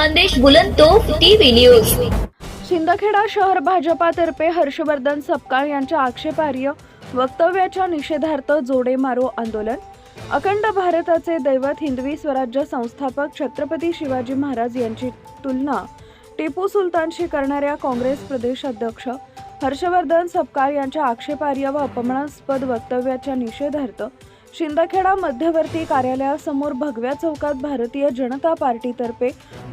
खानदेश बुलंदतोफ TV news. Shindkheda शहर भाजपातर्फे हर्षवर्धन सपकाळ यांच्या आक्षेपार्ह वक्तव्याच्या निषेधार्थ जोडे मारो आंदोलन। अखंड भारताचे दैवत हिंदवी स्वराज्य संस्थापक छत्रपती शिवाजी महाराज यांची तुलना टिपू सुलतानशी करणाऱ्या काँग्रेस प्रदेश अध्यक्ष हर्षवर्धन सपकाळ यांच्या आक्षेपार्ह व अपमानास्पद वक्तव्याच्या निषेधार्थ शिंदखेडा मध्यवर्ती कार्यालयासमोर भगव्या चौकात भारतीय जनता पार्टीतर्फे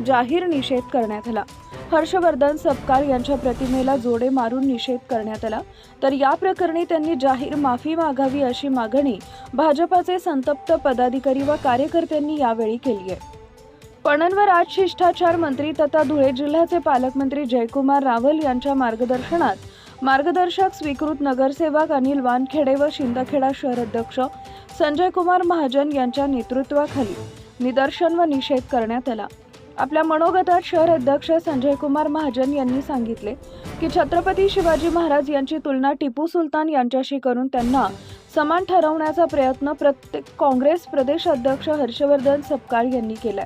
जाहीर निषेध करण्यात आला। हर्षवर्धन सपकाळ यांच्या प्रतिमेला जोडे मारून निषेध करण्यात आला, तर या प्रकरणी त्यांनी जाहीर माफी मागावी अशी मागणी भाजपाचे संतप्त पदाधिकारी व कार्यकर्त्यांनी यावेळी केली आहे। पणनवर आज शिष्टाचार मंत्री तथा धुळे जिल्ह्याचे पालकमंत्री जयकुमार रावल यांच्या मार्गदर्शनात मार्गदर्शक स्वीकृत नगरसेवक अनिल वानखेडे व शिंदखेडा शहर अध्यक्ष संजय कुमार महाजन यांच्या नेतृत्वाखाली निदर्शन व निषेध करण्यात आला। आपल्या मनोगतात शहर अध्यक्ष संजय कुमार महाजन यांनी सांगितले की छत्रपती शिवाजी महाराज यांची तुलना टिपू सुलतान यांच्याशी करून त्यांना समान ठरवण्याचा प्रयत्न काँग्रेस प्रदेश अध्यक्ष हर्षवर्धन सपकाळ यांनी केलाय।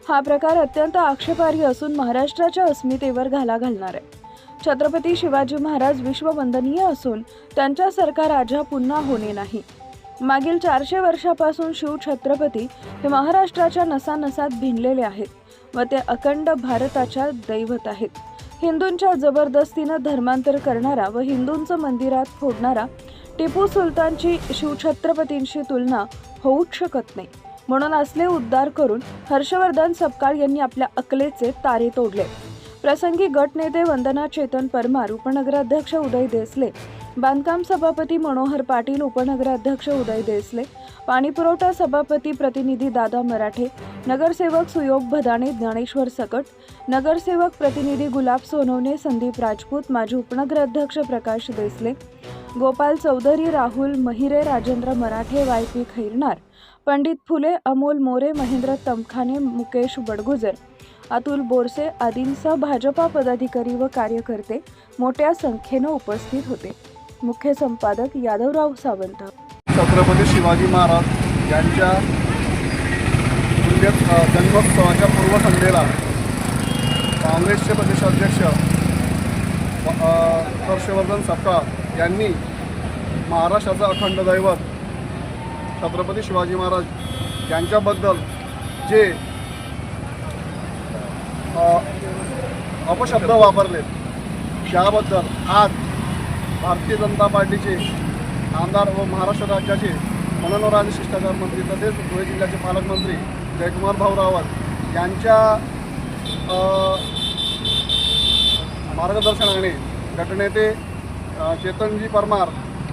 हा प्रकार अत्यंत आक्षेपार्ह असून महाराष्ट्राच्या अस्मितेवर घाला घालणार आहे। छत्रपती शिवाजी महाराज विश्ववंदनीय असून त्यांच्यासारखा राजा पुन्हा होणे नाही। मागील 400 वर्षापासून शिव छत्रपती हे महाराष्ट्राच्या नसानसात भिनलेले आहेत व ते अखंड भारताच्या दैवत आहेत। हिंदूंच्या जबरदस्तीने धर्मांतर करणारा व हिंदूंचं मंदिरात फोडणारा टिपू सुलतानची शिवछत्रपतींशी तुलना होऊच शकत नाही। म्हणून असले उद्गार करून हर्षवर्धन सपकाळ यांनी आपल्या अकलेचे तारे तोडले। प्रसंगी गट नेते वंदना चेतन परमार, उपनगराध्यक्ष उदय देसले, बांधकाम सभापती मनोहर पाटील, उपनगराध्यक्ष उदय देसले, पाणीपुरवठा सभापती प्रतिनिधी दादा मराठे, नगरसेवक सुयोग भदाणे, ज्ञानेश्वर सकट, नगरसेवक प्रतिनिधी गुलाब सोनवणे, संदीप राजपूत, माजी उपनगराध्यक्ष प्रकाश देसले, गोपाल चौधरी, राहुल महिरे, राजेंद्र मराठे, वाय.पी. खैरनार, पंडित फुले, अमोल मोरे, महेंद्र तमखाने, मुकेश बडगुजर, अतुल बोरसे आदींसह भाजपा पदाधिकारी व कार्यकर्ते मोठ्या संख्येने उपस्थित होते। मुख्य संपादक यादवराव सावंत। छत्रपती शिवाजी महाराज यांच्या जन्मोत्सवाच्या पूर्वसंध्येला काँग्रेसचे प्रदेशाध्यक्ष हर्षवर्धन सपकाळ यांनी महाराष्ट्राचं अखंड दैवत छत्रपती शिवाजी महाराज यांच्याबद्दल जे अपशब्द वापरले त्याबद्दल आज भारतीय जनता पार्टीचे आमदार व महाराष्ट्र राज्याचे पणनवर आणि शिष्टाचार मंत्री तसेच धुळे जिल्ह्याचे पालकमंत्री जयकुमार भाऊ रावल यांच्या मार्गदर्शनाने गटनेते चेतनजी परमार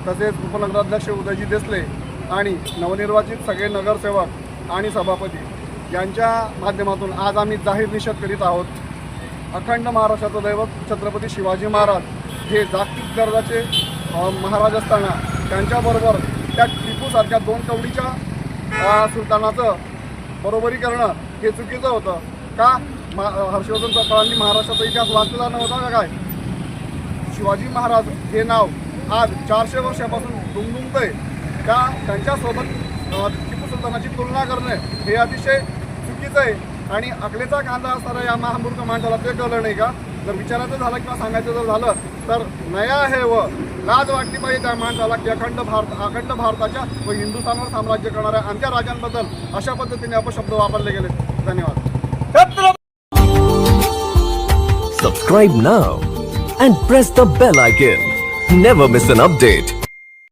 तसेच उपनगराध्यक्ष उदयजी देसले आणि नवनिर्वाचित सगळे नगरसेवक आणि सभापती यांच्या माध्यमातून आज आम्ही जाहीर निषेध करीत आहोत। अखंड महाराष्ट्राचं दैवत छत्रपती शिवाजी महाराज हे जागतिक दर्जाचे महाराज असताना त्यांच्याबरोबर त्या टिपूसारख्या 2 कवडीच्या सुलतानाचं बरोबरी करणं हे चुकीचं होतं का? हर्षवर्धन सपकाळांनी महाराष्ट्राचा इतिहास वाचलेला नव्हता का काय? शिवाजी महाराज हे नाव आज 400 वर्षापासून दुमदुमतंय का? त्यांच्यासोबत टिपू सुलतानाची तुलना करणे हे अतिशय चुकीचं आहे आणि अकलेचा कांदा असणारा या महामूर्ख माणसाला ते कळलं नाही का? जर विचारायचं झालं किंवा सांगायचं जर झालं तर नया आहे व लाज वाटली पाहिजे त्या माणसाला की अखंड भारताच्या व हिंदुस्थानवर साम्राज्य करणाऱ्या आमच्या राजांबद्दल अशा पद्धतीने अपशब्द वापरले गेले। धन्यवाद। Subscribe now and press the bell icon. Never miss an update.